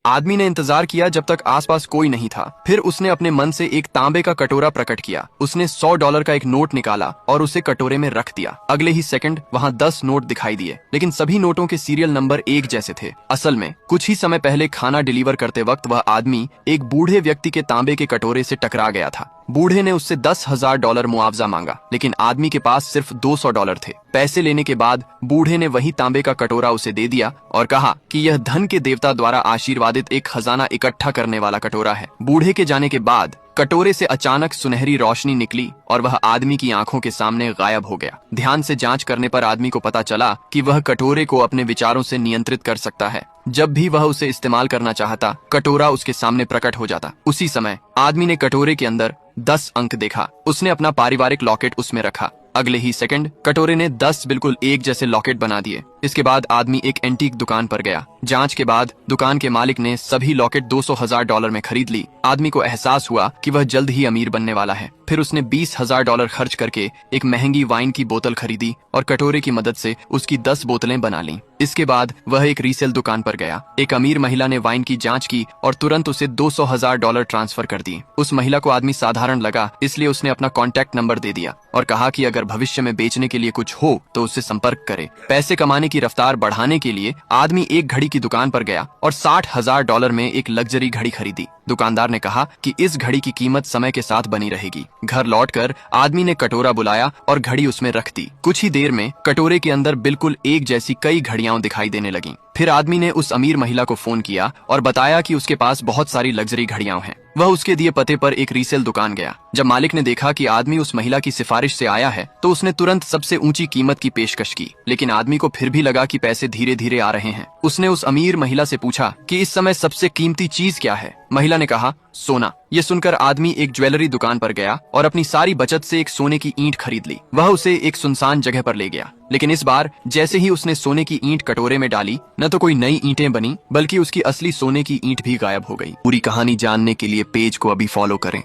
आदमी ने इंतजार किया जब तक आसपास कोई नहीं था। फिर उसने अपने मन से एक तांबे का कटोरा प्रकट किया। उसने $100 का एक नोट निकाला और उसे कटोरे में रख दिया। अगले ही सेकंड वहां 10 नोट दिखाई दिए, लेकिन सभी नोटों के सीरियल नंबर एक जैसे थे। असल में कुछ ही समय पहले खाना डिलीवर करते वक्त वह आदमी एक बूढ़े व्यक्ति के तांबे के कटोरे से टकरा गया था। बूढ़े ने उससे $10,000 मुआवजा मांगा, लेकिन आदमी के पास सिर्फ $200 थे। पैसे लेने के बाद बूढ़े ने वही तांबे का कटोरा उसे दे दिया और कहा कि यह धन के देवता द्वारा आशीर्वादित एक खजाना इकट्ठा करने वाला कटोरा है। बूढ़े के जाने के बाद कटोरे से अचानक सुनहरी रोशनी निकली और वह आदमी की आंखों के सामने गायब हो गया। ध्यान से जांच करने पर आदमी को पता चला कि वह कटोरे को अपने विचारों से नियंत्रित कर सकता है। जब भी वह उसे इस्तेमाल करना चाहता, कटोरा उसके सामने प्रकट हो जाता। उसी समय आदमी ने कटोरे के अंदर 10 अंक देखा। उसने अपना पारिवारिक लॉकेट उसमें रखा। अगले ही सेकंड कटोरे ने 10 बिल्कुल एक जैसे लॉकेट बना दिए। इसके बाद आदमी एक एंटीक दुकान पर गया। जांच के बाद दुकान के मालिक ने सभी लॉकेट $200,000 में खरीद ली। आदमी को एहसास हुआ कि वह जल्द ही अमीर बनने वाला है। फिर उसने $20,000 खर्च करके एक महंगी वाइन की बोतल खरीदी और कटोरे की मदद से उसकी 10 बोतलें बना लीं। इसके बाद वह एक रीसेल दुकान पर गया। एक अमीर महिला ने वाइन की जांच की और तुरंत उसे $200,000 ट्रांसफर कर दिए। उस महिला को आदमी साधारण लगा, इसलिए उसने अपना कॉन्टैक्ट नंबर दे दिया और कहा कि अगर भविष्य में बेचने के लिए कुछ हो तो उससे संपर्क करे। पैसे कमाने की रफ्तार बढ़ाने के लिए आदमी एक घड़ी की दुकान पर गया और $60,000 में एक लग्जरी घड़ी खरीदी। दुकानदार ने कहा कि इस घड़ी की कीमत समय के साथ बनी रहेगी। घर लौटकर आदमी ने कटोरा बुलाया और घड़ी उसमें रख दी। कुछ ही देर में कटोरे के अंदर बिल्कुल एक जैसी कई घड़ियां दिखाई देने लगीं। फिर आदमी ने उस अमीर महिला को फोन किया और बताया कि उसके पास बहुत सारी लग्जरी घड़ियां हैं। वह उसके दिए पते पर एक रीसेल दुकान गया। जब मालिक ने देखा कि आदमी उस महिला की सिफारिश से आया है, तो उसने तुरंत सबसे ऊंची कीमत की पेशकश की। लेकिन आदमी को फिर भी लगा कि पैसे धीरे धीरे आ रहे हैं। उसने उस अमीर महिला से पूछा कि इस समय सबसे कीमती चीज क्या है। महिला ने कहा, सोना। ये सुनकर आदमी एक ज्वेलरी दुकान पर गया और अपनी सारी बचत से एक सोने की ईंट खरीद ली। वह उसे एक सुनसान जगह पर ले गया। लेकिन इस बार जैसे ही उसने सोने की ईंट कटोरे में डाली, न तो कोई नई ईंटें बनी, बल्कि उसकी असली सोने की ईंट भी गायब हो गई। पूरी कहानी जानने के लिए पेज को अभी फॉलो करें।